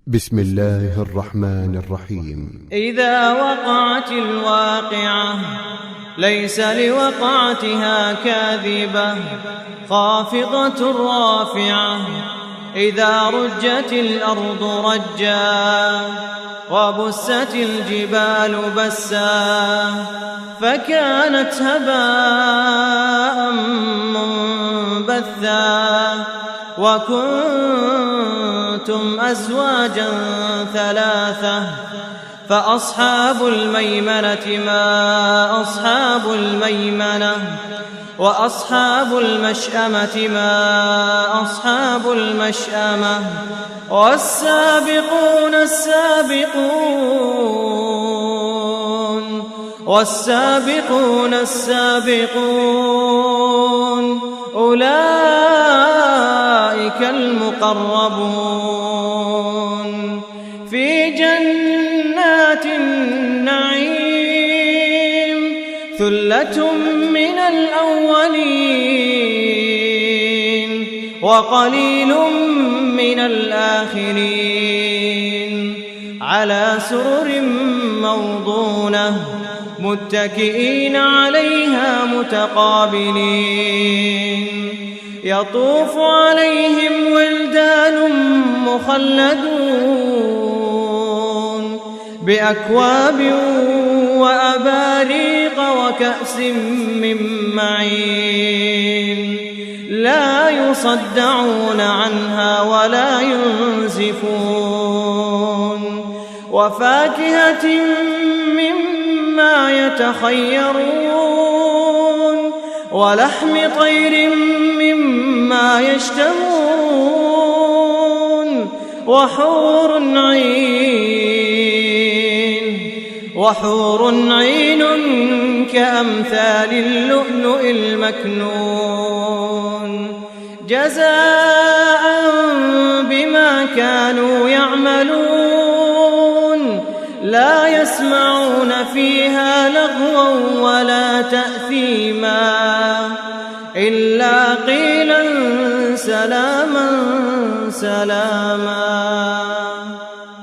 بسم الله الرحمن الرحيم. إذا وقعت الواقعة ليس لوقعتها كاذبة خافضة رافعة إذا رجت الأرض رجا وبست الجبال بسا فكانت هباء منبثا وكنتم أزواجا ثلاثة فأصحاب الميمنة ما أصحاب الميمنة وأصحاب المشأمة ما أصحاب المشأمة والسابقون السابقون أولئك المقربون في جنات النعيم ثلة من الأولين وقليل من الآخرين على سرر موضونة متكئين عليها متقابلين يطوف عليهم ولدان مخلدون بأكواب وأباريق وكأس من معين لا يصدعون عنها ولا ينزفون وفاكهة مما يتخيرون ولحم طير مما يشتهون وحور عين كأمثال اللؤلؤ المكنون جزاء بما كانوا يعملون لا يسمعون فيها لغوا ولا تأثيما إلا قيلا سلاما سلاما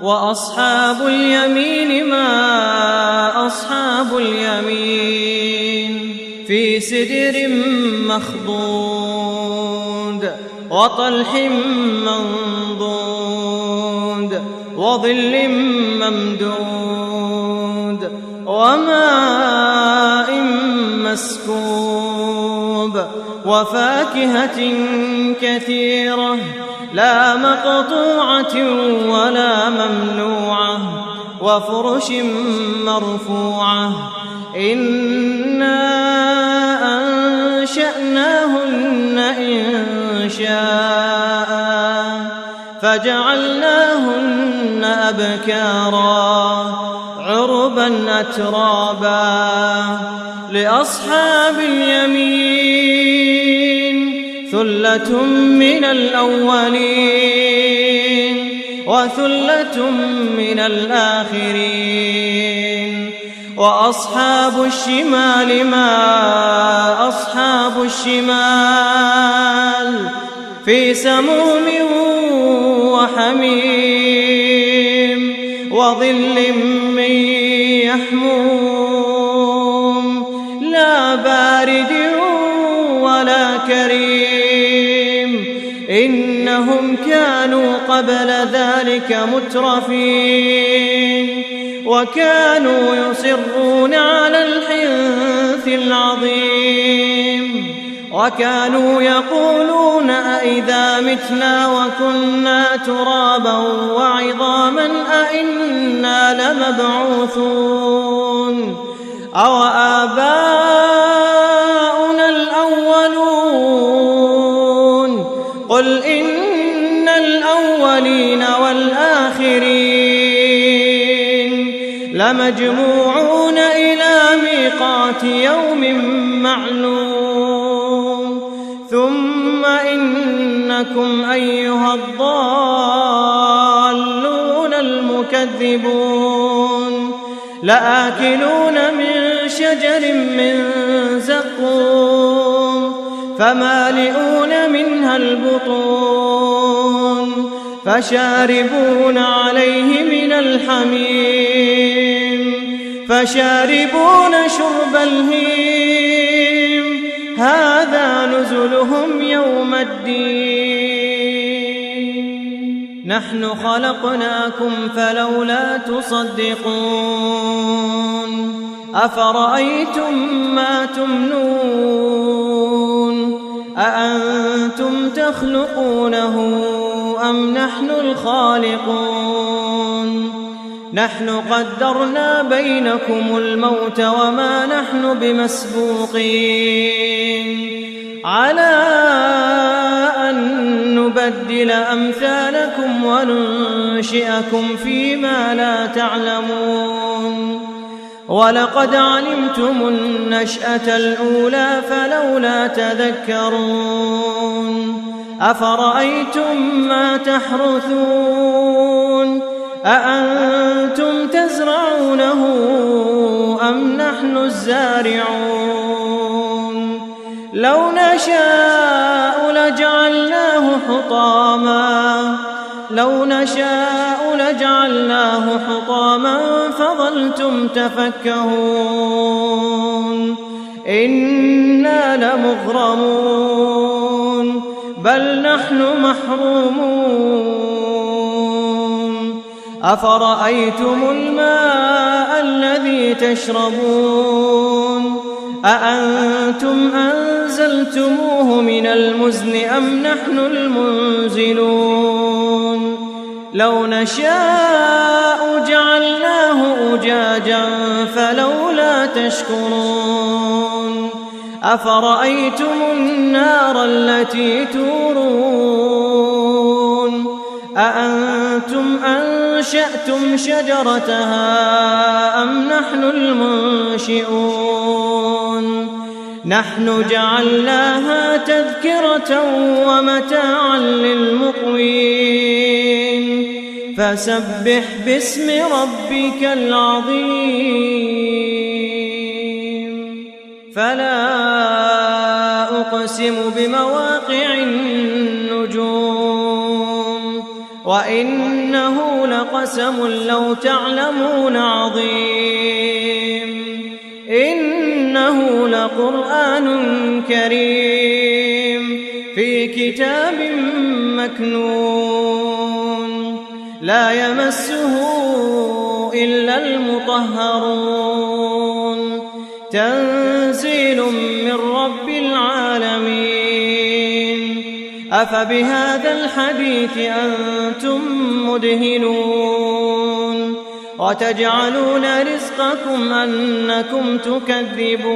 وأصحاب اليمين ما أصحاب اليمين في سدر مخضود وطلح منضود وظل ممدود وماء مسكوب وفاكهة كثيرة لا مقطوعة ولا ممنوعة وفرش مرفوعة إنا أنشأناهن إنشاء فجعلناهن أبكارا عربا أترابا لأصحاب اليمين ثلة من الأولين وثلة من الآخرين وأصحاب الشمال ما أصحاب الشمال في سموم وحميم وظل من يحموم لا بارد ولا كريم إنهم كانوا قبل ذلك مترفين وكانوا يصرون على الحنث العظيم وكانوا يقولون أئذا متنا وكنا ترابا وعظاما أئنا لمبعوثون أو آباؤنا الأولون قل إن الأولين والآخرين لمجموعون إلى ميقات يوم معلوم ثم إنكم أيها الضالون المكذبون لآكلون من شجر من زقوم فمالئون منها البطون فشاربون عليه من الحميم فشاربون شرب الهيم هذا نزلهم يوم الدين نحن خلقناكم فلولا تصدقون أفرأيتم ما تمنون أأنتم تخلقونه أم نحن الخالقون نحن قدرنا بينكم الموت وما نحن بمسبوقين على أن نبدل أمثالكم وننشئكم فيما لا تعلمون ولقد علمتم النشأة الأولى فلولا تذكرون أفرأيتم ما تحرثون أأنتم تزرعونه أم نحن الزارعون لو نشاء لجعلناه حطاما فظلتم تفكهون إنا لمغرمون بل نحن محرومون أفرأيتم الماء الذي تشربون أأنتم أنزلتموه من المزن أم نحن المنزلون لو نشاء جعلناه أجاجا فلولا تشكرون أفرأيتم النار التي تورون أأنتم أنشأتم شجرتها أم نحن المنشئون نحن جعلناها تذكرة ومتاعا للمقوين فسبح باسم ربك العظيم فلا أقسم بمواقع النجوم وإنه لقسم لو تعلمون عظيم إنه لقرآن كريم في كتاب مكنون لا يمسه إلا المطهرون تنزيل من رب العالمين أفبهذا الحديث أنتم مدهنون وتجعلون رزقكم أنكم تكذبون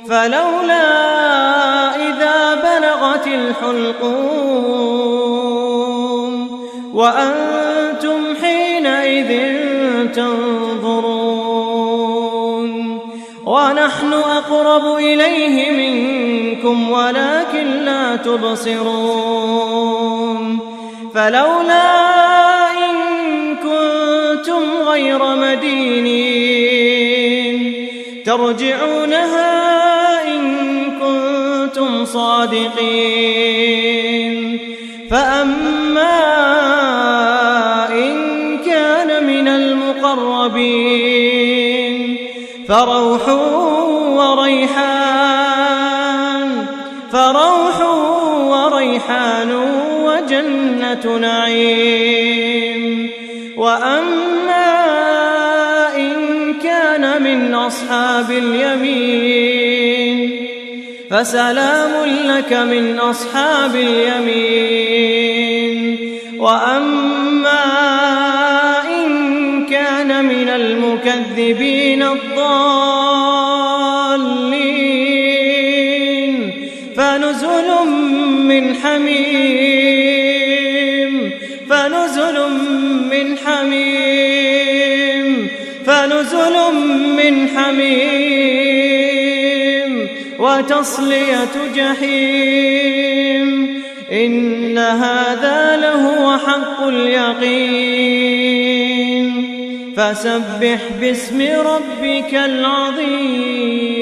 فلولا إذا بلغت الحلقوم وأنتم حينئذ تنظرون ونحن أقرب إليه منكم ولكن لا تبصرون فلولا غير مدينين ترجعونها إن كنتم صادقين فأما إن كان من المقربين فروح وريحان وجنة نعيم وأما إن كان من أصحاب اليمين فسلام لك من أصحاب اليمين وأما إن كان من المكذبين الضالين فنزل من حميم وتصلية جحيم إن هذا لهو حق اليقين فسبح باسم ربك العظيم